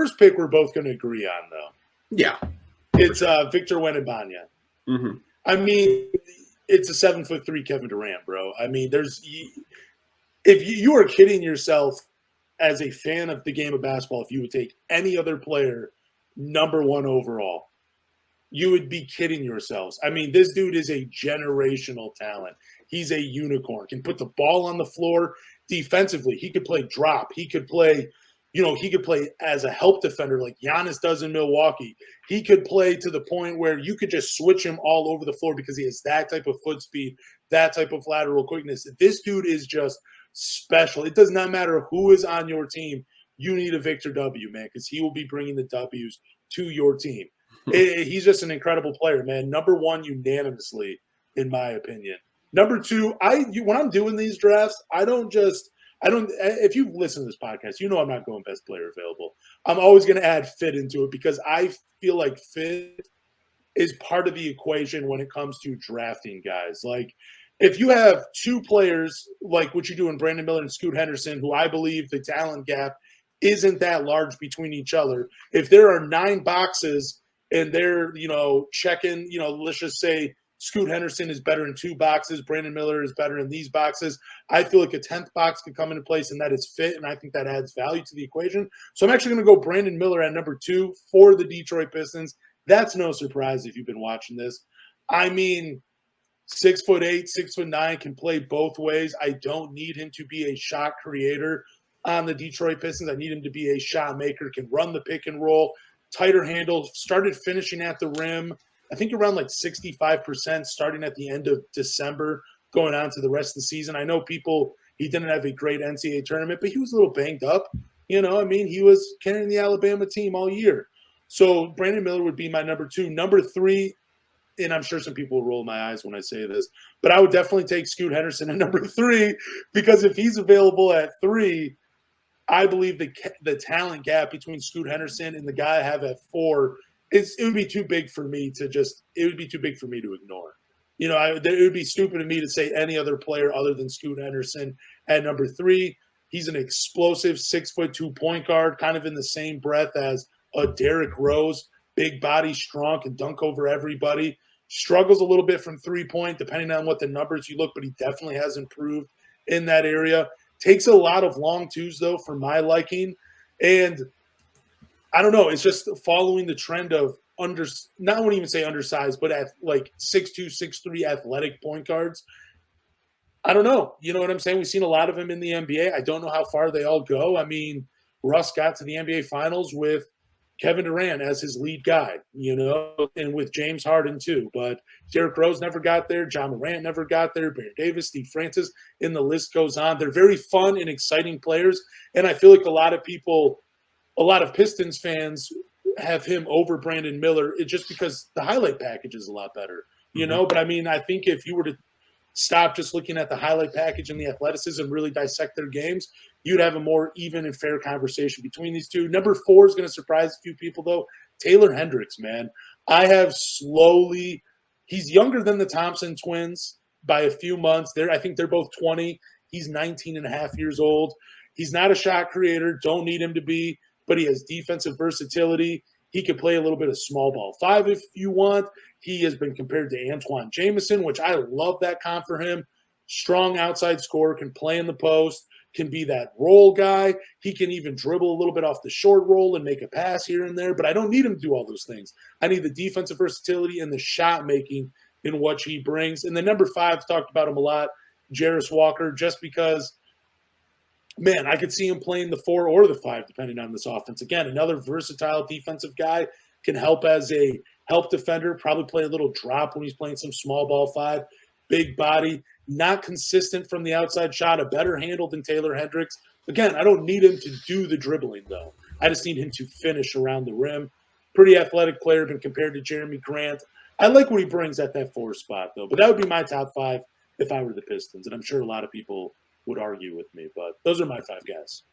first pick we're both going to agree on, though. Yeah. It's Victor Wembanyama. Mm-hmm. I mean, it's a 7'3" Kevin Durant, bro. I mean, if you are kidding yourself as a fan of the game of basketball, if you would take any other player number 1 overall, you would be kidding yourselves. I mean, this dude is a generational talent. He's a unicorn. Can put the ball on the floor defensively. He could play drop. He could play, he could play as a help defender like Giannis does in Milwaukee. He could play to the point where you could just switch him all over the floor because he has that type of foot speed, that type of lateral quickness. This dude is just special. It does not matter who is on your team. You need a Victor W, man, because he will be bringing the W's to your team. He's just an incredible player, man. Number 1 unanimously, in my opinion. Number 2, when I'm doing these drafts, if you've listened to this podcast, you know I'm not going best player available. I'm always going to add fit into it because I feel like fit is part of the equation when it comes to drafting guys. Like, if you have 2 players, like what you do in Brandon Miller and Scoot Henderson, who I believe the talent gap isn't that large between each other, if there are 9 boxes and they're, checking, let's just say Scoot Henderson is better in 2 boxes, Brandon Miller is better in these boxes, I feel like a 10th box could come into place, and that is fit, and I think that adds value to the equation. So I'm actually going to go Brandon Miller at number 2 for the Detroit Pistons. That's no surprise if you've been watching this. I mean, 6'8", 6'9", can play both ways. I don't need him to be a shot creator on the Detroit Pistons. I need him to be a shot maker, can run the pick and roll, tighter handle, started finishing at the rim, I think around like 65% starting at the end of December, going on to the rest of the season. I know he didn't have a great NCAA tournament, but he was a little banged up. He was carrying the Alabama team all year. So Brandon Miller would be my number 2. Number 3, and I'm sure some people will roll my eyes when I say this, but I would definitely take Scoot Henderson at number 3 because if he's available at 3, I believe the talent gap between Scoot Henderson and the guy I have at 4 it would be too big for me to ignore. It would be stupid of me to say any other player other than Scoot Henderson at number 3. He's an explosive 6'2" point guard, kind of in the same breath as a Derrick Rose, big body, strong, can dunk over everybody. Struggles a little bit from 3-point, depending on what the numbers you look, but he definitely has improved in that area. Takes a lot of long twos, though, for my liking. And I don't know. It's just following the trend of I wouldn't even say undersized, but at like 6'2", 6'3" athletic point guards. I don't know. You know what I'm saying? We've seen a lot of them in the NBA. I don't know how far they all go. I mean, Russ got to the NBA Finals with Kevin Durant as his lead guy, and with James Harden too. But Derrick Rose never got there. John Morant never got there. Baron Davis, Steve Francis, and the list goes on. They're very fun and exciting players, and I feel like a lot of Pistons fans have him over Brandon Miller just because the highlight package is a lot better, But I mean, I think if you were to stop just looking at the highlight package and the athleticism, really dissect their games, you'd have a more even and fair conversation between these two. Number 4 is going to surprise a few people, though. Taylor Hendricks, man. He's younger than the Thompson twins by a few months. I think they're both 20. He's 19 and a half years old. He's not a shot creator. Don't need him to be, but he has defensive versatility. He could play a little bit of small ball 5 if you want. He has been compared to Antoine Jamison, which I love that comp for him. Strong outside scorer, can play in the post, can be that roll guy. He can even dribble a little bit off the short roll and make a pass here and there, but I don't need him to do all those things. I need the defensive versatility and the shot making in what he brings. And then number 5, talked about him a lot, Jarace Walker, just because, man, I could see him playing the 4 or the 5, depending on this offense. Again, another versatile defensive guy, can help as a help defender, probably play a little drop when he's playing some small ball 5. Big body, not consistent from the outside shot, a better handle than Taylor Hendricks. Again, I don't need him to do the dribbling, though. I just need him to finish around the rim. Pretty athletic player, been compared to Jeremy Grant. I like what he brings at that 4 spot, though. But that would be my top 5 if I were the Pistons. And I'm sure a lot of people would argue with me. But those are my 5 guys.